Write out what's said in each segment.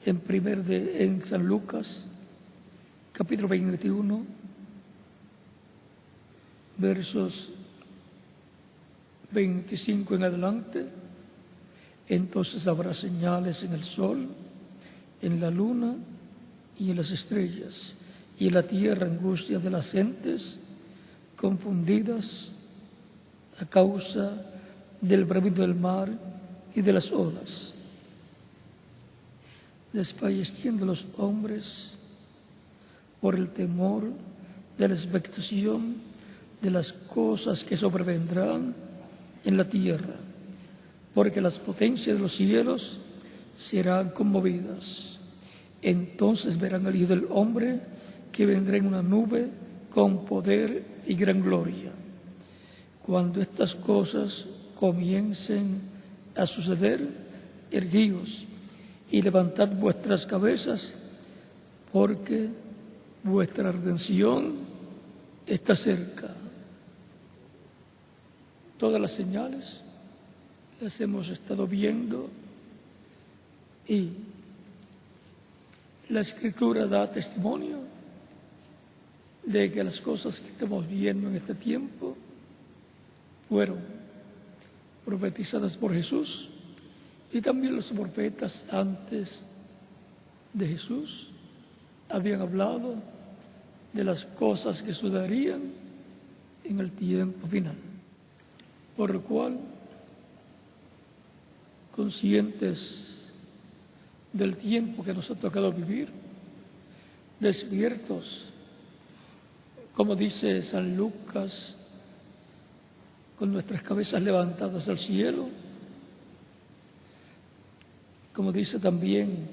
en San Lucas, capítulo 21, versos 25 en adelante. Entonces habrá señales en el sol, en la luna y en las estrellas, y en la tierra angustia de las gentes confundidas a causa del bramido del mar y de las olas, desfalleciendo los hombres por el temor de la expectación de las cosas que sobrevendrán en la tierra, porque las potencias de los cielos serán conmovidas. Entonces verán al Hijo del Hombre que vendrá en una nube con poder y gran gloria. Cuando estas cosas comiencen a suceder, erguíos y levantad vuestras cabezas, porque vuestra redención está cerca. Todas las señales las hemos estado viendo y la Escritura da testimonio de que las cosas que estamos viendo en este tiempo fueron profetizadas por Jesús, y también los profetas antes de Jesús habían hablado de las cosas que sucederían en el tiempo final. Por lo cual, conscientes del tiempo que nos ha tocado vivir, despiertos, como dice San Lucas, con nuestras cabezas levantadas al cielo, como dice también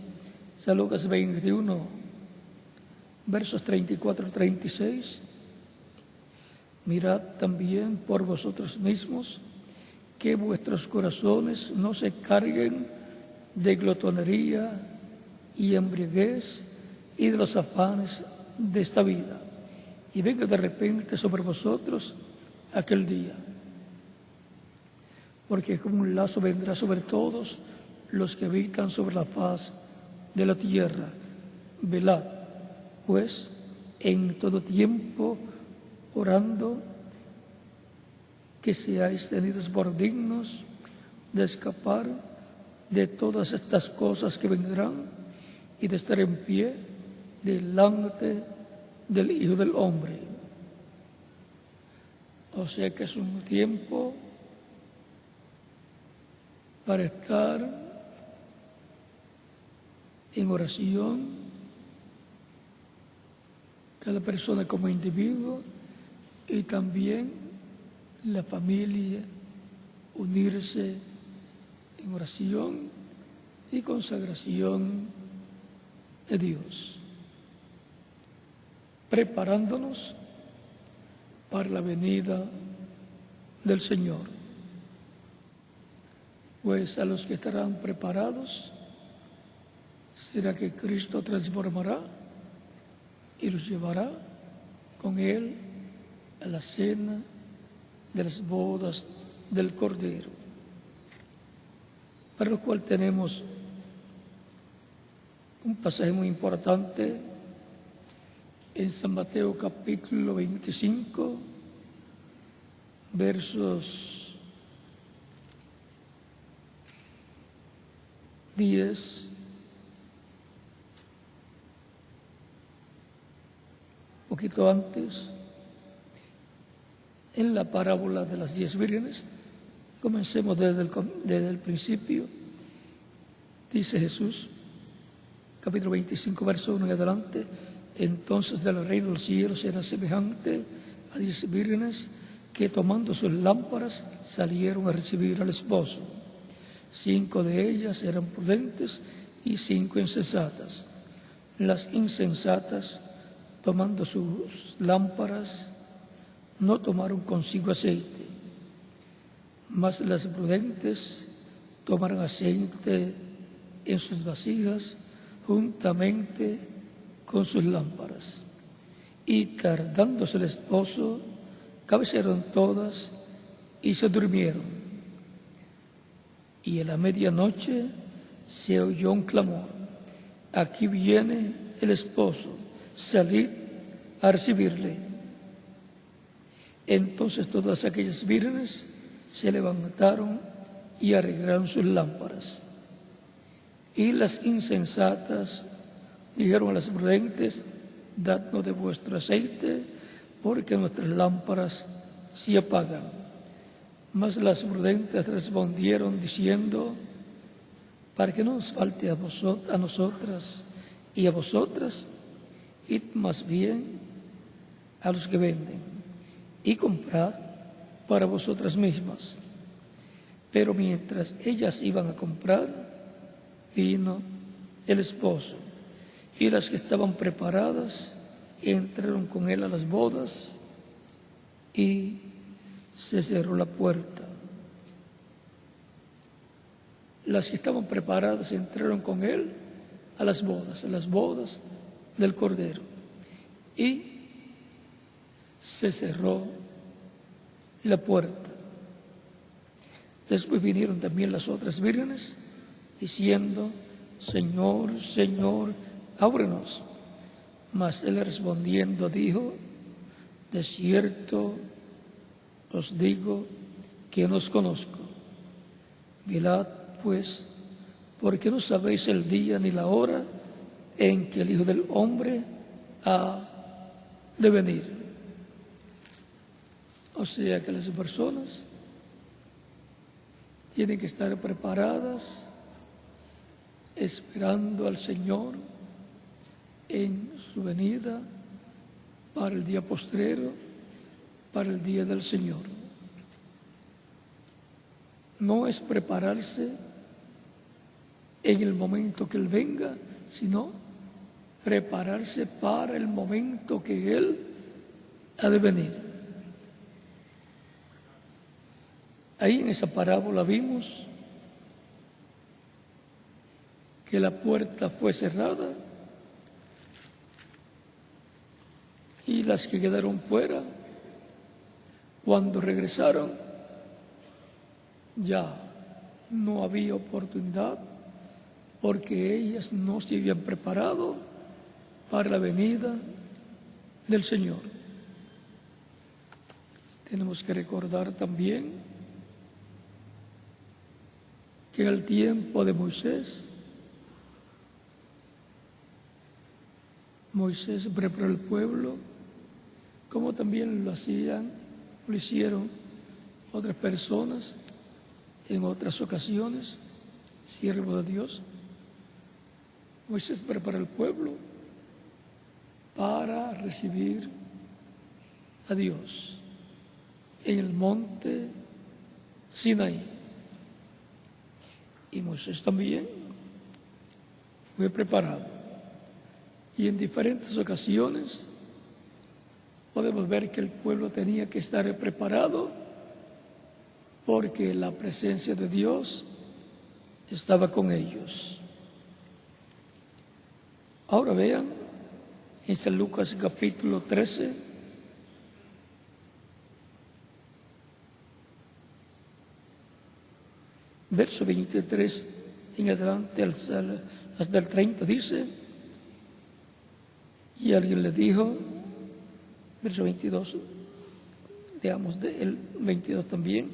San Lucas 21, versos 34 y 36, mirad también por vosotros mismos que vuestros corazones no se carguen de glotonería y embriaguez y de los afanes de esta vida, y venga de repente sobre vosotros aquel día, porque como un lazo vendrá sobre todos los que habitan sobre la faz de la tierra. Velad, pues, en todo tiempo, orando, que seáis tenidos por dignos de escapar de todas estas cosas que vendrán y de estar en pie delante del Hijo del Hombre. O sea que es un tiempo para estar en oración, cada persona como individuo, y también la familia, unirse en oración y consagración de Dios, preparándonos para la venida del Señor. Pues a los que estarán preparados, será que Cristo transformará y los llevará con Él a la cena de las bodas del Cordero. Para lo cual tenemos un pasaje muy importante en San Mateo capítulo 25, versos 10 poquito antes, en la parábola de las 10 vírgenes. Comencemos desde el principio. Dice Jesús, capítulo 25, verso 1 en adelante: entonces del reino de los cielos será semejante a 10 vírgenes que, tomando sus lámparas, salieron a recibir al esposo. 5 de ellas eran prudentes y 5 insensatas. Las insensatas, tomando sus lámparas, no tomaron consigo aceite, mas las prudentes tomaron aceite en sus vasijas juntamente con sus lámparas. Y tardándose el esposo, cabecearon todas y se durmieron. Y a la medianoche se oyó un clamor: aquí viene el esposo, salid a recibirle. Entonces todas aquellas vírgenes se levantaron y arreglaron sus lámparas. Y las insensatas dijeron a las prudentes, dadnos de vuestro aceite, porque nuestras lámparas se apagan. Mas las prudentes respondieron diciendo, para que no nos falte a nosotras y a vosotras, id más bien a los que venden y comprad para vosotras mismas. Pero mientras ellas iban a comprar, vino el esposo, y las que estaban preparadas entraron con él a las bodas, y se cerró la puerta. Las que estaban preparadas entraron con él a las bodas del Cordero, y se cerró la puerta. Después vinieron también las otras vírgenes, diciendo, Señor, Señor, ábrenos. Mas él respondiendo dijo, de cierto os digo que no os conozco. Velad pues, porque no sabéis el día ni la hora en que el Hijo del Hombre ha de venir. O sea que las personas tienen que estar preparadas, esperando al Señor en su venida para el día postrero, para el día del Señor. No es prepararse en el momento que Él venga, sino prepararse para el momento que Él ha de venir. Ahí en esa parábola vimos que la puerta fue cerrada y las que quedaron fuera, cuando regresaron, ya no había oportunidad porque ellas no se habían preparado para la venida del Señor. Tenemos que recordar también que en el tiempo de Moisés preparó el pueblo, como también lo hicieron otras personas en otras ocasiones, siervos de Dios. Moisés preparó el pueblo para recibir a Dios en el monte Sinaí. Y Moisés también fue preparado. Y en diferentes ocasiones podemos ver que el pueblo tenía que estar preparado porque la presencia de Dios estaba con ellos. Ahora vean en San Lucas capítulo 13, verso 23 en adelante hasta el 30 dice, y alguien le dijo, verso 22, veamos el 22 también,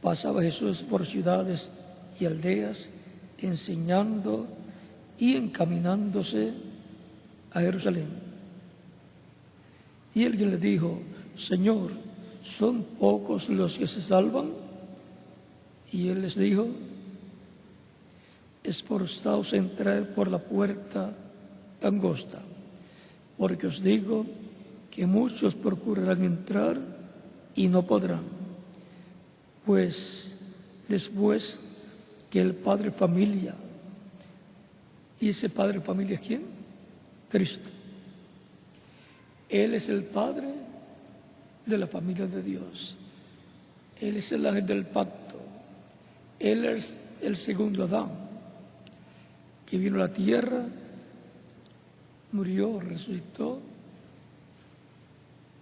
pasaba Jesús por ciudades y aldeas, enseñando y encaminándose a Jerusalén. Y alguien le dijo, Señor, ¿son pocos los que se salvan? Y él les dijo, esforzaos a entrar por la puerta angosta, porque os digo que muchos procurarán entrar y no podrán. Pues después que el padre familia, ¿y ese padre familia quién? Cristo. Él es el padre de la familia de Dios. Él es el ángel del pacto. Él es el segundo Adán, que vino a la tierra, murió, resucitó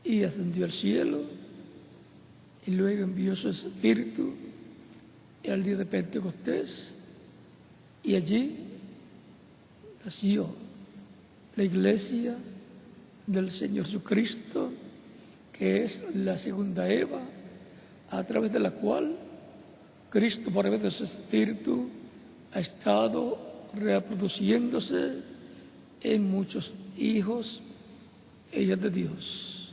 y ascendió al cielo, y luego envió su Espíritu al día de Pentecostés, y allí nació la Iglesia del Señor Jesucristo, que es la segunda Eva, a través de la cual Cristo, por medio de su Espíritu, ha estado reproduciéndose en muchos hijos e hijas de Dios.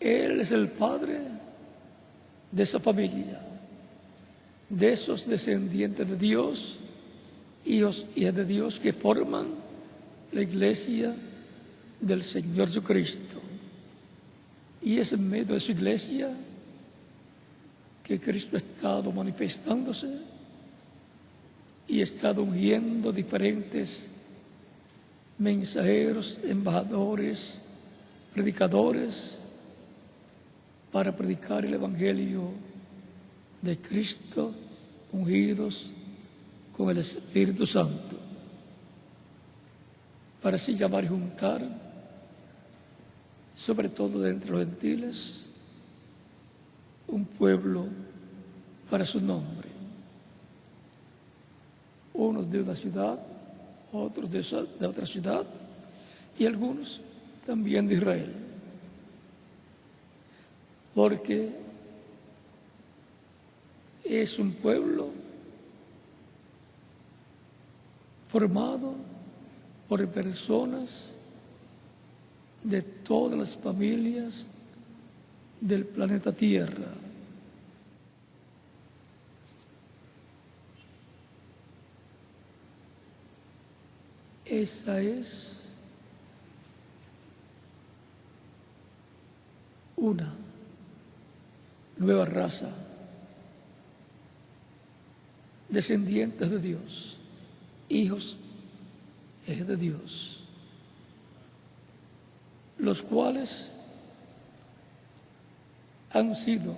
Él es el Padre de esa familia, de esos descendientes de Dios, hijos y hijas de Dios que forman la Iglesia del Señor Jesucristo. Y es en medio de su Iglesia que Cristo ha estado manifestándose y ha estado ungiendo diferentes mensajeros, embajadores, predicadores, para predicar el Evangelio de Cristo, ungidos con el Espíritu Santo, para así llamar y juntar, sobre todo de entre los gentiles, un pueblo para su nombre. Unos de una ciudad, otros de otra ciudad, y algunos también de Israel. Porque es un pueblo formado por personas de todas las familias del planeta Tierra. Esa es una nueva raza, descendientes de Dios, hijos de Dios, los cuales han sido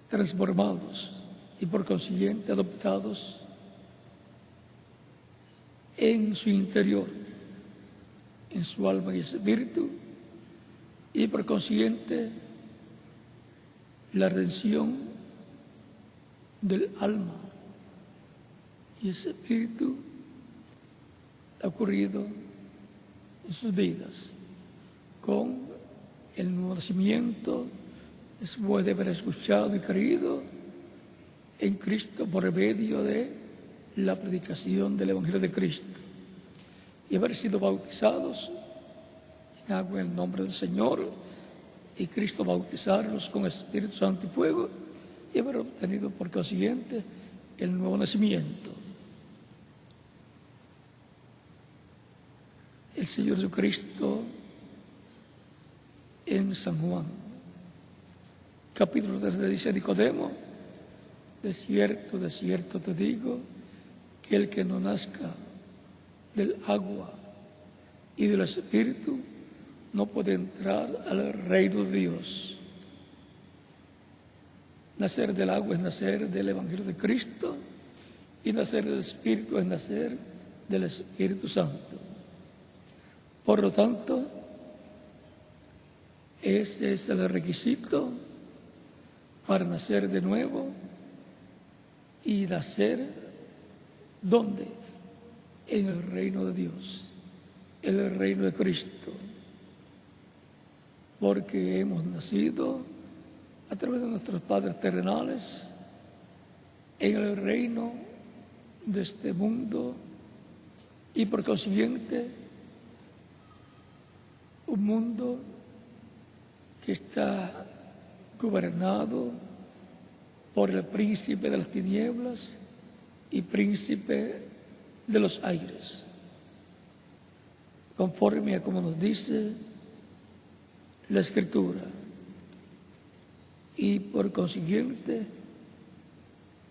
transformados y por consiguiente adoptados en su interior, en su alma y espíritu, y por consiguiente la redención del alma y espíritu ha ocurrido en sus vidas con el nuevo nacimiento, después de haber escuchado y creído en Cristo por medio de la predicación del Evangelio de Cristo y haber sido bautizados en agua en el nombre del Señor y Cristo bautizarlos con Espíritu Santo y fuego y haber obtenido por consiguiente el nuevo nacimiento. El Señor Jesucristo en San Juan, capítulo 3, dice a Nicodemo: de cierto te digo, que el que no nazca del agua y del Espíritu no puede entrar al reino de Dios. Nacer del agua es nacer del Evangelio de Cristo y nacer del Espíritu es nacer del Espíritu Santo. Por lo tanto, ese es el requisito para nacer de nuevo y nacer, ¿dónde? En el reino de Dios, en el reino de Cristo. Porque hemos nacido a través de nuestros padres terrenales en el reino de este mundo y por consiguiente un mundo que está gobernado por el príncipe de las tinieblas y príncipe de los aires, conforme a como nos dice la Escritura. Y por consiguiente,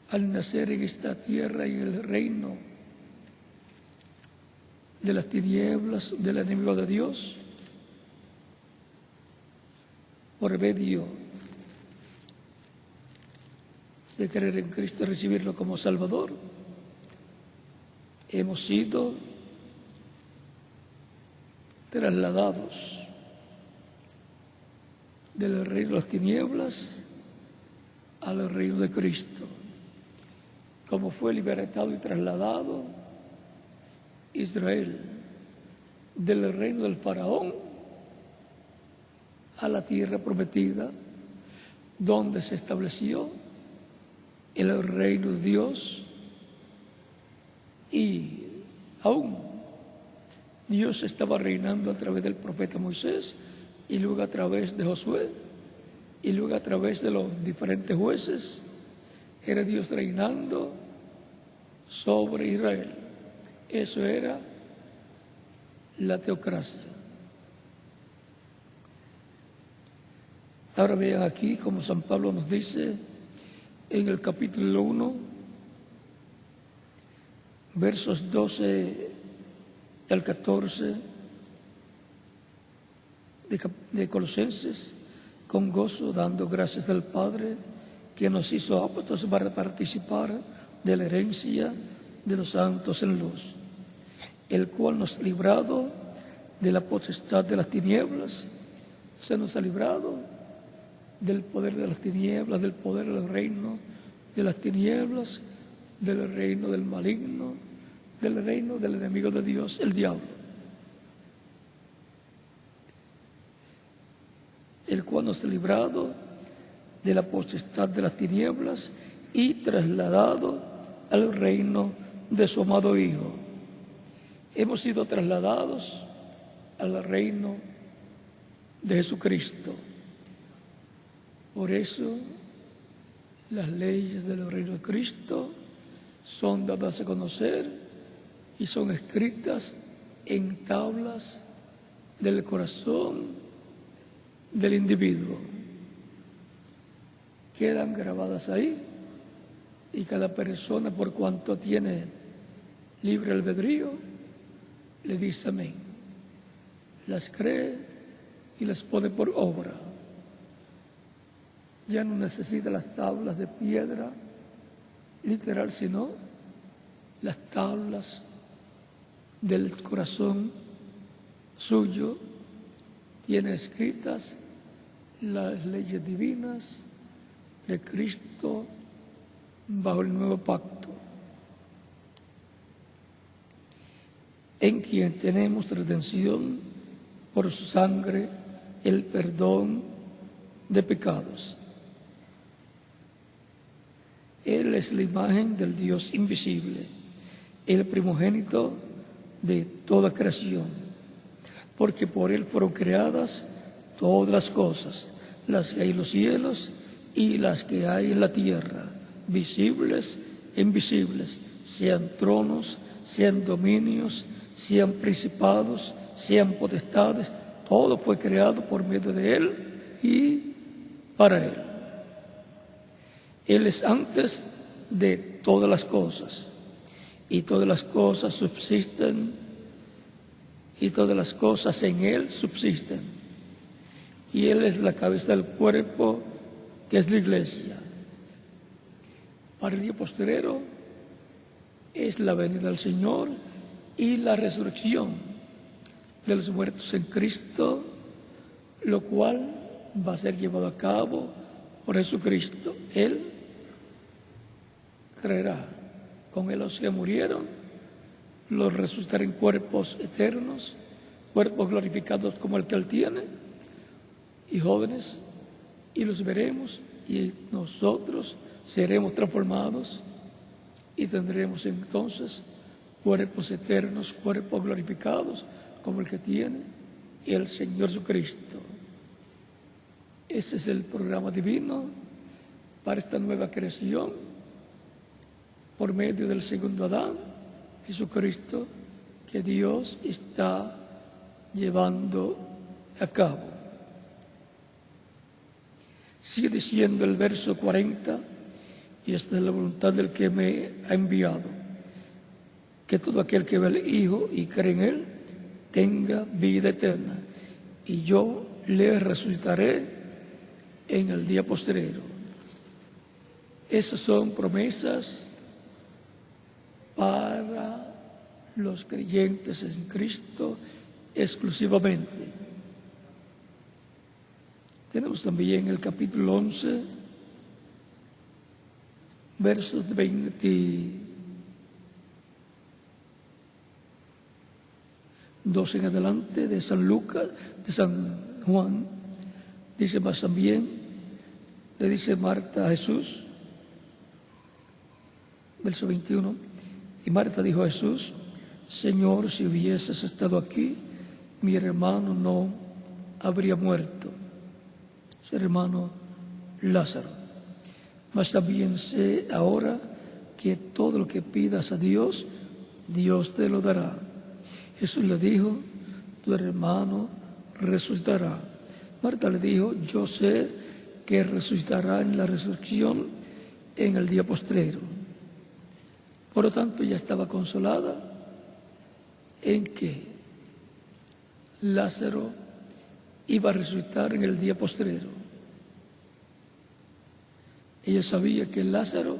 al nacer en esta tierra y en el reino de las tinieblas del enemigo de Dios, por medio de creer en Cristo y recibirlo como Salvador, hemos sido trasladados del reino de las tinieblas al reino de Cristo, como fue libertado y trasladado Israel del reino del faraón a la tierra prometida, donde se estableció el reino de Dios, y aún Dios estaba reinando a través del profeta Moisés, y luego a través de Josué, y luego a través de los diferentes jueces. Era Dios reinando sobre Israel. Eso era la teocracia. Ahora vean aquí como San Pablo nos dice en el capítulo 1, versos 12 al 14 de Colosenses: con gozo dando gracias al Padre, que nos hizo aptos para participar de la herencia de los santos en luz, el cual nos ha librado de la potestad de las tinieblas. Se nos ha librado del poder de las tinieblas, del poder del reino de las tinieblas, del reino del maligno, del reino del enemigo de Dios, el diablo, el cual nos ha librado de la potestad de las tinieblas y trasladado al reino de su amado Hijo. Hemos sido trasladados al reino de Jesucristo. Por eso las leyes del reino de Cristo son dadas a conocer y son escritas en tablas del corazón del individuo. Quedan grabadas ahí, y cada persona, por cuanto tiene libre albedrío, le dice amén. Las cree y las pone por obra. Ya no necesita las tablas de piedra literal, sino las tablas del corazón suyo. Tiene escritas las leyes divinas de Cristo bajo el nuevo pacto, en quien tenemos redención por su sangre, el perdón de pecados. Él es la imagen del Dios invisible, el primogénito de toda creación, porque por Él fueron creadas todas las cosas, las que hay en los cielos y las que hay en la tierra, visibles e invisibles, sean tronos, sean dominios, sean principados, sean potestades. Todo fue creado por medio de Él y para Él. Él es antes de todas las cosas, y todas las cosas subsisten, y todas las cosas en Él subsisten. Y Él es la cabeza del cuerpo, que es la iglesia. Para el día postrero es la venida del Señor y la resurrección de los muertos en Cristo, lo cual va a ser llevado a cabo por Jesucristo. Él traerá con Él los que murieron, los resucitará en cuerpos eternos, cuerpos glorificados como el que Él tiene, y jóvenes, y los veremos, y nosotros seremos transformados y tendremos entonces cuerpos eternos, cuerpos glorificados como el que tiene el Señor Jesucristo. Ese es el programa divino para esta nueva creación por medio del segundo Adán, Jesucristo, que Dios está llevando a cabo. Sigue diciendo el verso 40, y esta es la voluntad del que me ha enviado, que todo aquel que ve al Hijo y cree en Él tenga vida eterna, y yo le resucitaré en el día postrero. Esas son promesas para los creyentes en Cristo exclusivamente. Tenemos también el capítulo 11, versos 20 2 en adelante de San Lucas, de San Juan, dice más también, le dice Marta a Jesús, verso 21, y Marta dijo a Jesús: Señor, si hubieses estado aquí, mi hermano no habría muerto, su hermano Lázaro. Mas también sé ahora que todo lo que pidas a Dios, Dios te lo dará. Jesús le dijo: tu hermano resucitará. Marta le dijo: yo sé que resucitará en la resurrección en el día postrero. Por lo tanto, ella estaba consolada en que Lázaro iba a resucitar en el día postrero. Ella sabía que Lázaro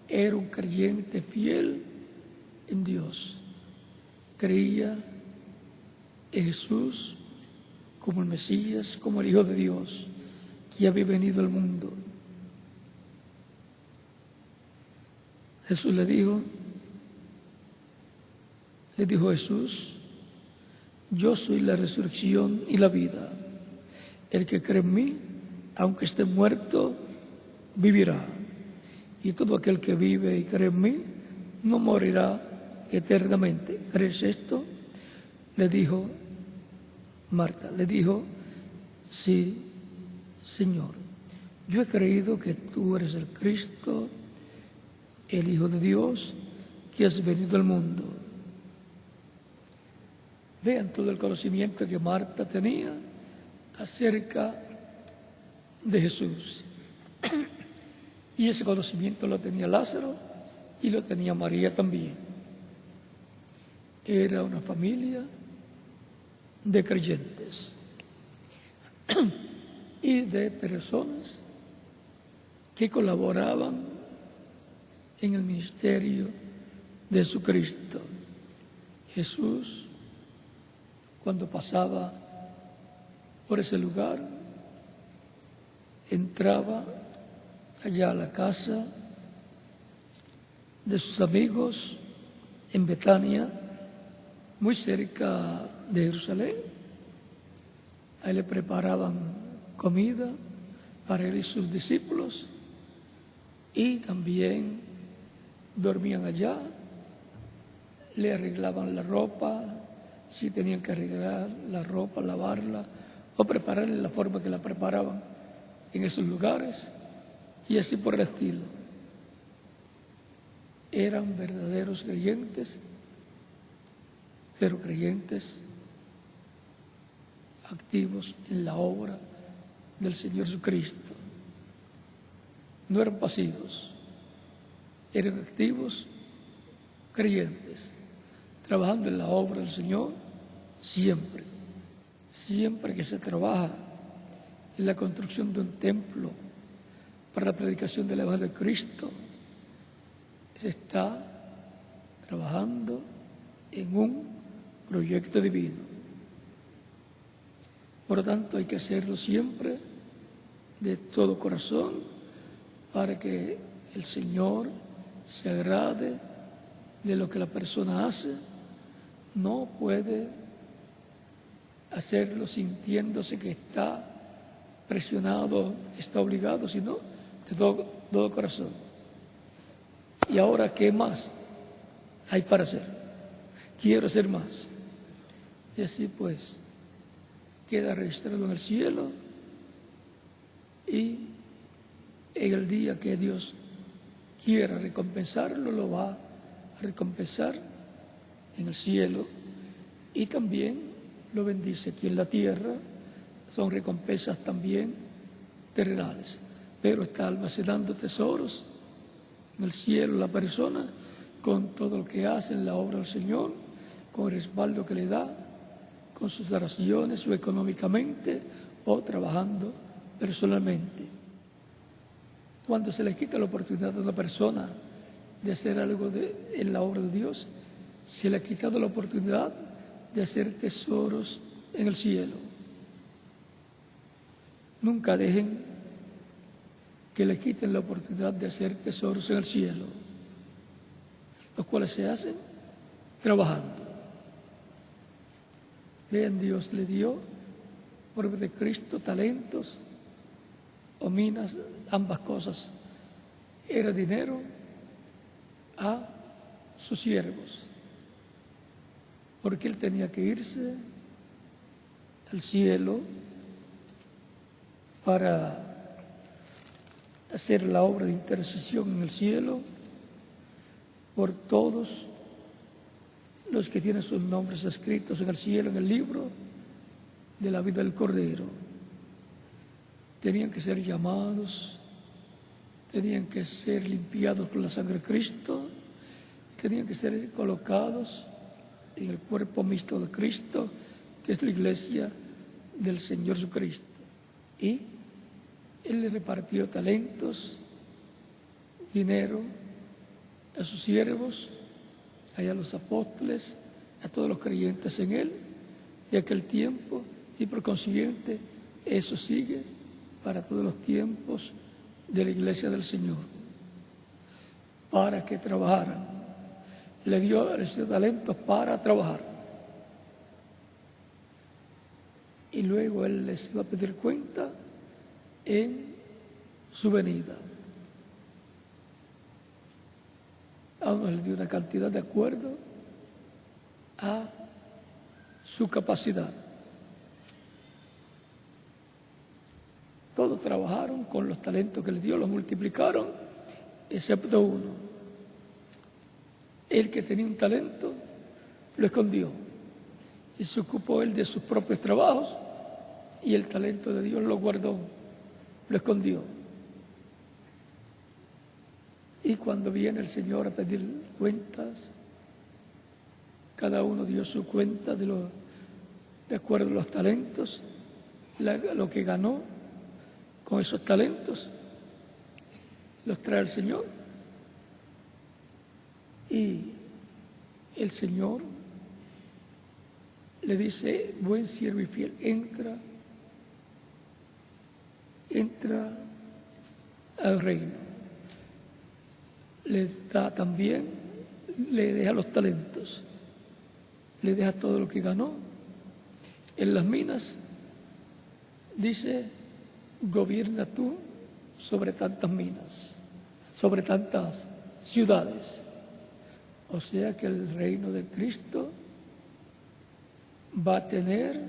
era un creyente fiel en Dios. Creía en Jesús como el Mesías, como el Hijo de Dios, que había venido al mundo. Jesús le dijo Jesús: yo soy la resurrección y la vida. El que cree en mí, aunque esté muerto, vivirá. Y todo aquel que vive y cree en mí, no morirá eternamente. ¿Crees esto? Le dijo Marta, le dijo: sí, Señor, yo he creído que tú eres el Cristo, el Hijo de Dios, que has venido al mundo. Vean todo el conocimiento que Marta tenía acerca de Jesús. Y ese conocimiento lo tenía Lázaro y lo tenía María también. Era una familia de creyentes y de personas que colaboraban en el ministerio de Jesucristo. Jesús, cuando pasaba por ese lugar, entraba allá a la casa de sus amigos en Betania, muy cerca de Jerusalén. Ahí le preparaban comida para él y sus discípulos, y también dormían allá, le arreglaban la ropa, si tenían que arreglar la ropa, lavarla o prepararla de la forma que la preparaban en esos lugares, y así por el estilo. Eran verdaderos creyentes, pero creyentes activos en la obra del Señor Jesucristo. No eran pasivos, eran activos creyentes, trabajando en la obra del Señor siempre. Siempre que se trabaja en la construcción de un templo para la predicación del Evangelio de Cristo, se está trabajando en un proyecto divino. Por lo tanto, hay que hacerlo siempre de todo corazón para que el Señor se agrade de lo que la persona hace. No puede hacerlo sintiéndose que está presionado, está obligado, sino de todo corazón. ¿Y ahora qué más hay para hacer? Quiero hacer más. Y así pues queda registrado en el cielo, y en el día que Dios quiera recompensarlo, lo va a recompensar en el cielo, y también lo bendice aquí en la tierra. Son recompensas también terrenales, pero está almacenando tesoros en el cielo la persona, con todo lo que hace en la obra del Señor, con el respaldo que le da, con sus oraciones o económicamente o trabajando personalmente. Cuando se le quita la oportunidad a una persona de hacer algo en la obra de Dios, se le ha quitado la oportunidad de hacer tesoros en el cielo. Nunca dejen que le quiten la oportunidad de hacer tesoros en el cielo, los cuales se hacen trabajando. Vean, Dios le dio por medio de Cristo talentos o minas, ambas cosas. Era dinero a sus siervos, porque él tenía que irse al cielo para hacer la obra de intercesión en el cielo por todos los que tienen sus nombres escritos en el cielo, en el libro de la vida del Cordero. Tenían que ser llamados, tenían que ser limpiados con la sangre de Cristo, tenían que ser colocados en el cuerpo mixto de Cristo, que es la iglesia del Señor Jesucristo. Y Él le repartió talentos, dinero a sus siervos, a los apóstoles, a todos los creyentes en Él de aquel tiempo, y por consiguiente eso sigue para todos los tiempos de la iglesia del Señor, para que trabajaran. Le dio talentos para trabajar. Y luego Él les iba a pedir cuenta en su venida. A uno le dio una cantidad de acuerdo a su capacidad. Todos trabajaron con los talentos que les dio, los multiplicaron, excepto uno. El que tenía un talento lo escondió y se ocupó él de sus propios trabajos, y el talento de Dios lo guardó, lo escondió. Y cuando viene el Señor a pedir cuentas, cada uno dio su cuenta de acuerdo a los talentos, lo que ganó con esos talentos, los trae el Señor. Y el Señor le dice: buen siervo y fiel, entra al reino. Le da también, le deja los talentos, le deja todo lo que ganó. En las minas dice: gobierna tú sobre tantas minas, sobre tantas ciudades. O sea que el reino de Cristo va a tener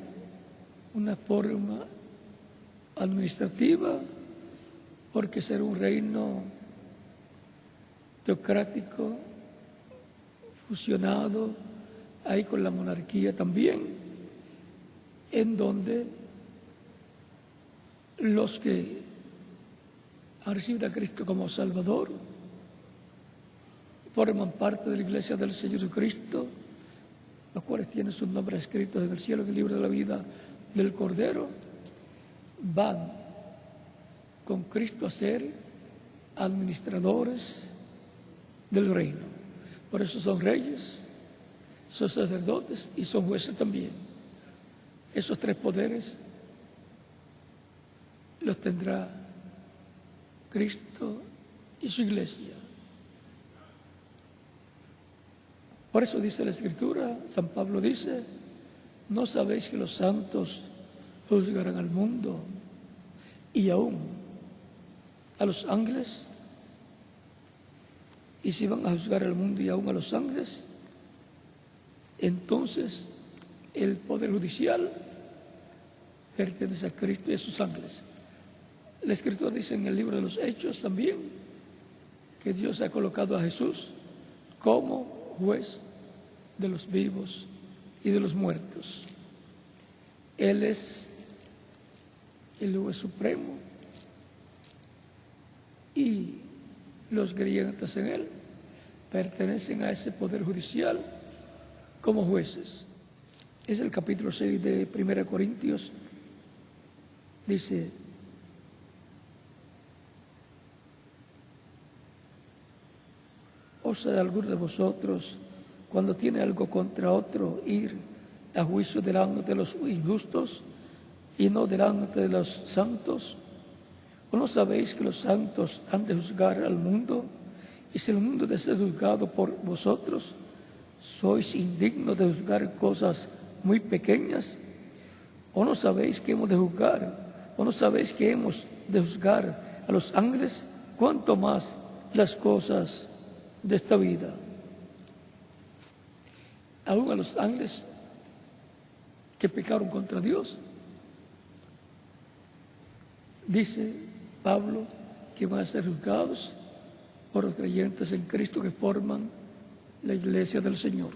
una forma administrativa, porque será un reino teocrático, fusionado ahí con la monarquía también, en donde los que han recibido a Cristo como Salvador forman parte de la iglesia del Señor Jesucristo, los cuales tienen sus nombres escritos en el cielo, en el libro de la vida del Cordero, van con Cristo a ser administradores del reino. Por eso son reyes, son sacerdotes y son jueces también. Esos tres poderes los tendrá Cristo y su iglesia. Por eso dice la Escritura, San Pablo dice: ¿no sabéis que los santos juzgarán al mundo y aún a los ángeles? Y si van a juzgar al mundo y aún a los ángeles, entonces el poder judicial pertenece a Cristo y a sus ángeles. La Escritura dice en el libro de los Hechos también que Dios ha colocado a Jesús como juez de los vivos y de los muertos. Él es el juez supremo, y los creyentes en Él pertenecen a ese poder judicial como jueces. Es el capítulo 6 de 1 Corintios. Dice: ¿osa alguno de vosotros, cuando tiene algo contra otro, ir a juicio delante de los injustos y no delante de los santos? ¿O no sabéis que los santos han de juzgar al mundo? Y si el mundo es juzgado por vosotros, sois indignos de juzgar cosas muy pequeñas? ¿O no sabéis que hemos de juzgar? ¿O no sabéis que hemos de juzgar a los ángeles? ¿Cuánto más las cosas de esta vida? Aún a los ángeles que pecaron contra Dios, dice Pablo que van a ser juzgados por los creyentes en Cristo que forman la iglesia del Señor,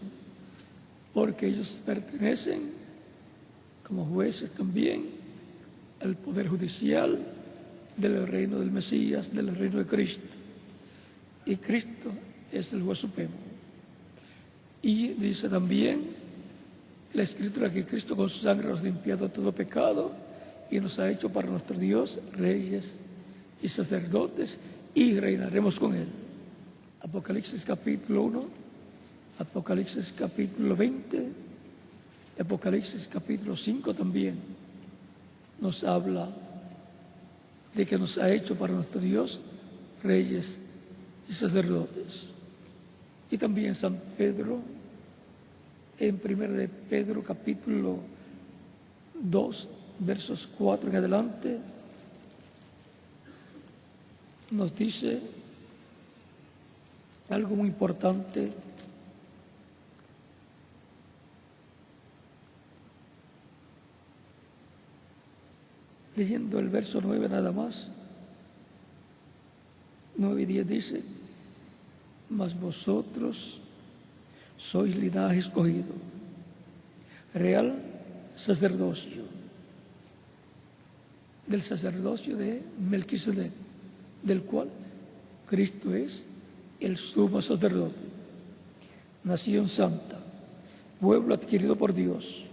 porque ellos pertenecen como jueces también al poder judicial del reino del Mesías, del reino de Cristo. Y Cristo es el juez supremo. Y dice también la Escritura que Cristo con su sangre nos ha limpiado de todo pecado y nos ha hecho para nuestro Dios reyes y sacerdotes, y reinaremos con Él. Apocalipsis capítulo 1, Apocalipsis capítulo 20, Apocalipsis capítulo 5 también nos habla de que nos ha hecho para nuestro Dios reyes y sacerdotes. Y también San Pedro, en 1 de Pedro capítulo 2, versos 4 en adelante, nos dice algo muy importante. Leyendo el verso 9 nada más, 9 y 10 dice: mas vosotros sois linaje escogido, real sacerdocio, del sacerdocio de Melquisedec, del cual Cristo es el sumo sacerdote, nación santa, pueblo adquirido por Dios,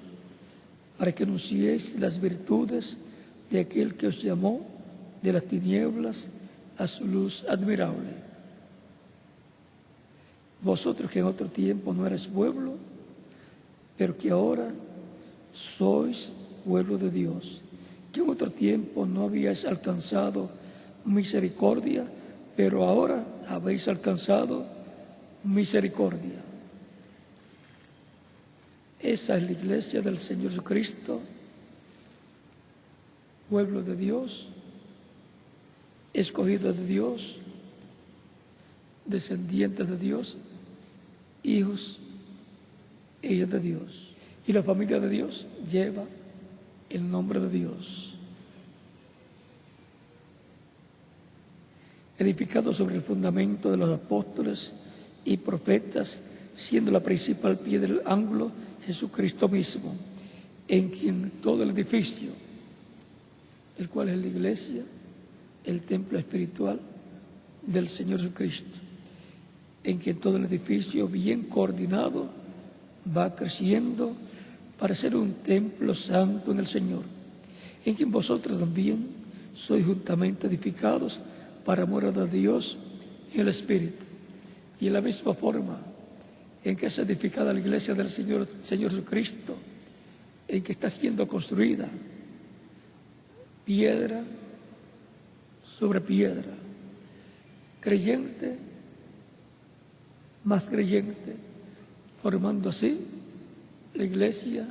para que anunciéis las virtudes de aquel que os llamó de las tinieblas a su luz admirable. Vosotros que en otro tiempo no erais pueblo, pero que ahora sois pueblo de Dios, que en otro tiempo no habíais alcanzado misericordia, pero ahora habéis alcanzado misericordia. Esa es la iglesia del Señor Jesucristo, pueblo de Dios, escogido de Dios, descendientes de Dios, hijos e hijas de Dios. Y la familia de Dios lleva el nombre de Dios. Edificado sobre el fundamento de los apóstoles y profetas, siendo la principal piedra del ángulo Jesucristo mismo, en quien todo el edificio, el cual es la iglesia, el templo espiritual del Señor Jesucristo, en quien todo el edificio bien coordinado va creciendo para ser un templo santo en el Señor, en quien vosotros también sois juntamente edificados para morada de Dios en el Espíritu. Y en la misma forma en que es edificada la iglesia del Señor Jesucristo, en que está siendo construida piedra sobre piedra, creyente más creyente, formando así la iglesia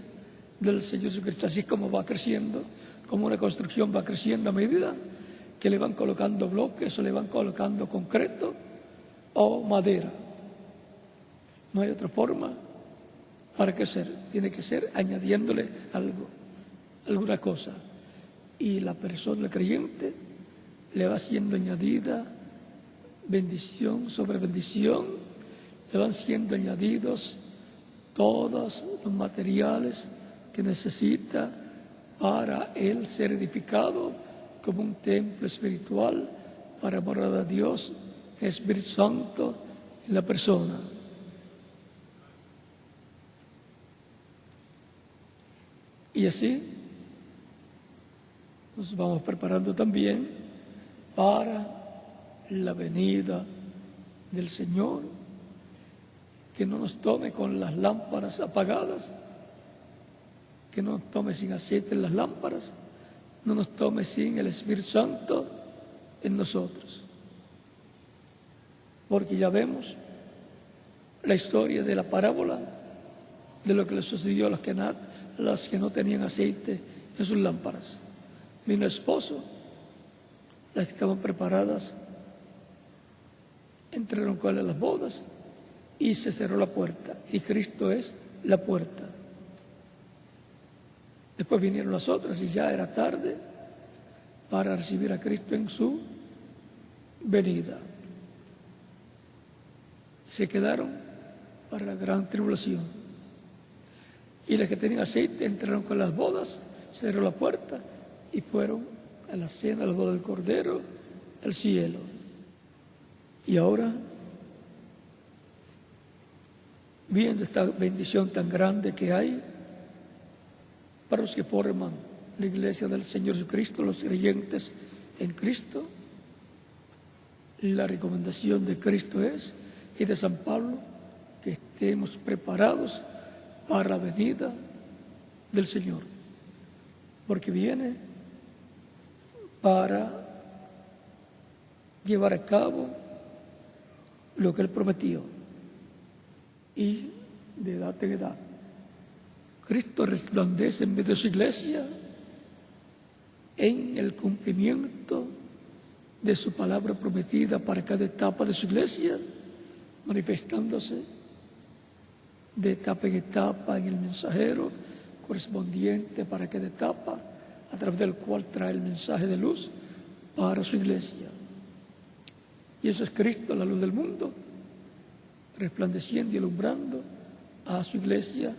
del Señor Jesucristo. Así como va creciendo, como una construcción va creciendo a medida que le van colocando bloques o le van colocando concreto o madera. No hay otra forma para crecer, tiene que ser añadiéndole algo, alguna cosa. Y la persona creyente le va siendo añadida bendición sobre bendición, le van siendo añadidos todos los materiales que necesita para él ser edificado como un templo espiritual para morada de Dios, Espíritu Santo en la persona. Y así nos vamos preparando también para la venida del Señor, que no nos tome con las lámparas apagadas, que no nos tome sin aceite en las lámparas, no nos tome sin el Espíritu Santo en nosotros. Porque ya vemos la historia de la parábola de lo que le sucedió a las que no tenían aceite en sus lámparas. Vino el esposo, las que estaban preparadas entraron con él a las bodas y se cerró la puerta. Y Cristo es la puerta. Después vinieron las otras y ya era tarde para recibir a Cristo en su venida. Se quedaron para la gran tribulación. Y las que tenían aceite entraron con las bodas, cerró la puerta y fueron a la cena, a la boda del Cordero, al cielo. Y ahora, viendo esta bendición tan grande que hay para los que forman la iglesia del Señor Jesucristo, los creyentes en Cristo, la recomendación de Cristo es, y de San Pablo, que estemos preparados para la venida del Señor, porque viene para llevar a cabo lo que Él prometió, y de edad en edad. Cristo resplandece en medio de su iglesia en el cumplimiento de su palabra prometida para cada etapa de su iglesia, manifestándose de etapa en etapa en el mensajero correspondiente para cada etapa, a través del cual trae el mensaje de luz para su iglesia. Y eso es Cristo, la luz del mundo, resplandeciendo y alumbrando a su iglesia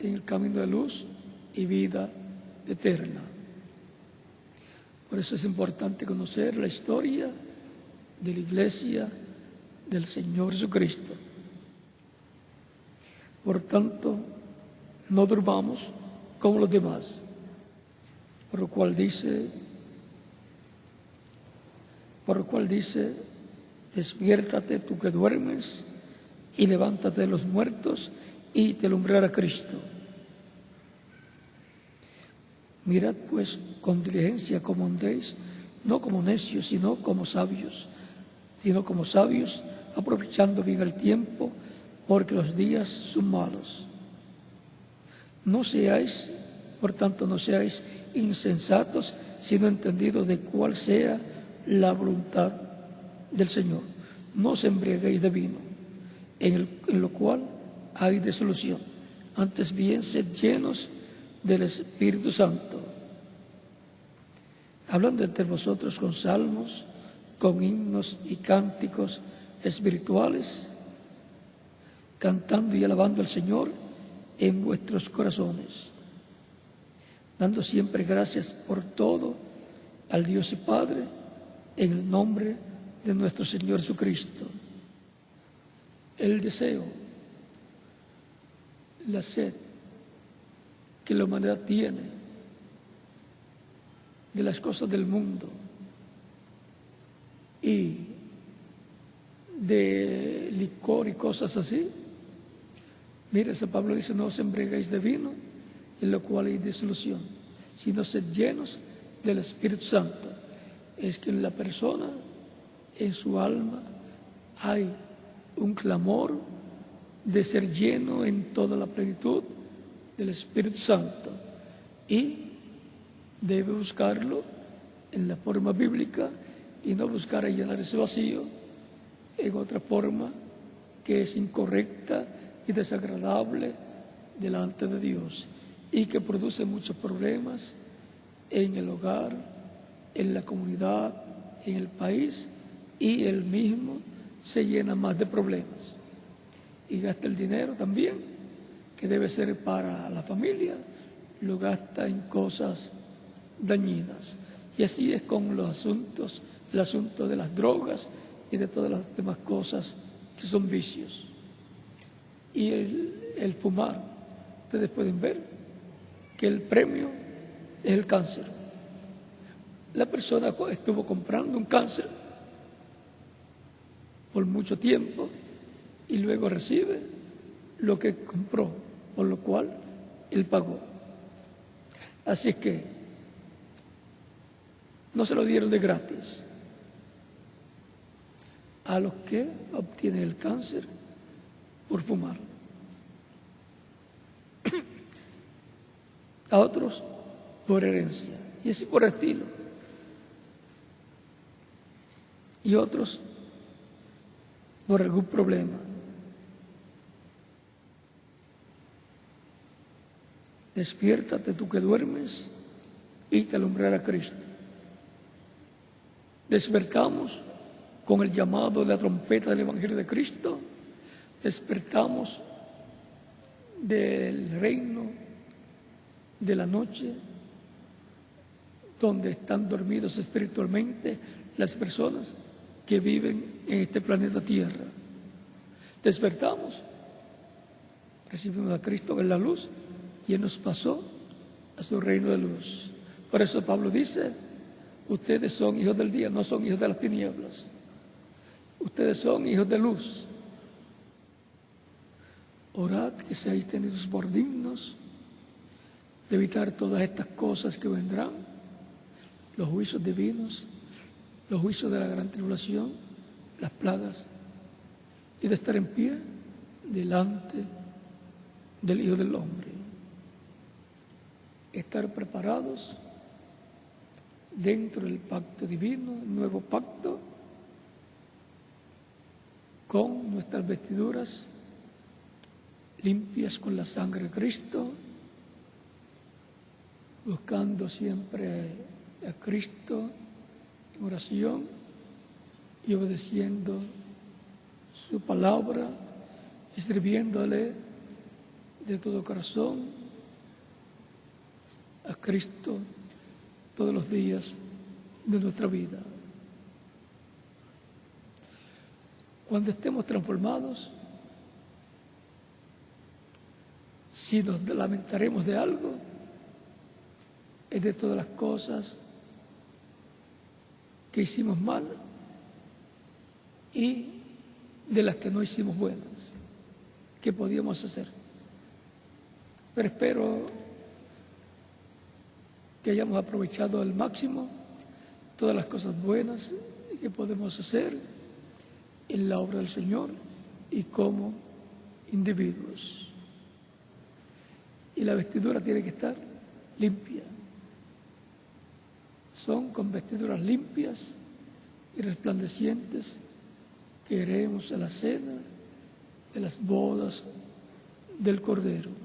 en el camino de luz y vida eterna. Por eso es importante conocer la historia de la iglesia del Señor Jesucristo. Por tanto, no durmamos como los demás, por lo cual dice, despiértate tú que duermes y levántate de los muertos y te alumbrará Cristo. Mirad pues con diligencia cómo andéis, no como necios, sino como sabios, aprovechando bien el tiempo, porque los días son malos. Por tanto, no seáis insensatos, sino entendidos de cuál sea la voluntad del Señor. No os embriaguéis de vino, en lo cual hay disolución. Antes bien, sed llenos del Espíritu Santo, hablando entre vosotros con salmos, con himnos y cánticos espirituales, cantando y alabando al Señor en vuestros corazones, dando siempre gracias por todo al Dios y Padre, en el nombre de nuestro Señor Jesucristo. El deseo, la sed que la humanidad tiene de las cosas del mundo y de licor y cosas así. Mire, San Pablo dice, no os embriaguéis de vino, en lo cual hay disolución, sino sed llenos del Espíritu Santo. Es que en la persona, en su alma, hay un clamor de ser lleno en toda la plenitud del Espíritu Santo, y debe buscarlo en la forma bíblica y no buscar llenar ese vacío en otra forma que es incorrecta y desagradable delante de Dios, y que produce muchos problemas en el hogar, en la comunidad, en el país, y él mismo se llena más de problemas y gasta el dinero también que debe ser para la familia, lo gasta en cosas dañinas. Y así es con los asuntos, el asunto de las drogas y de todas las demás cosas que son vicios. Y el fumar, ustedes pueden ver que el premio es el cáncer. La persona estuvo comprando un cáncer por mucho tiempo y luego recibe lo que compró, por lo cual él pagó. Así es que no se lo dieron de gratis a los que obtienen el cáncer por fumar. a otros por herencia, y así por estilo, y otros por algún problema. Despiértate tú que duermes y te alumbrará Cristo. Despertamos con el llamado de la trompeta del Evangelio de Cristo, despertamos del reino de la noche, donde están dormidos espiritualmente las personas que viven en este planeta Tierra. Despertamos, recibimos a Cristo en la luz y Él nos pasó a su reino de luz. Por eso Pablo dice, ustedes son hijos del día, no son hijos de las tinieblas. Ustedes son hijos de luz. Orad que seáis tenidos por dignos de evitar todas estas cosas que vendrán, los juicios divinos, los juicios de la gran tribulación, las plagas, y de estar en pie delante del Hijo del Hombre. Estar preparados dentro del pacto divino, el nuevo pacto, con nuestras vestiduras limpias con la sangre de Cristo, buscando siempre a Cristo en oración y obedeciendo su palabra, y sirviéndole de todo corazón a Cristo todos los días de nuestra vida. Cuando estemos transformados, si nos lamentaremos de algo, es de todas las cosas que hicimos mal y de las que no hicimos buenas, que podíamos hacer. Pero espero que hayamos aprovechado al máximo todas las cosas buenas que podemos hacer en la obra del Señor y como individuos. Y la vestidura tiene que estar limpia. Son con vestiduras limpias y resplandecientes que iremos a la cena de las bodas del Cordero.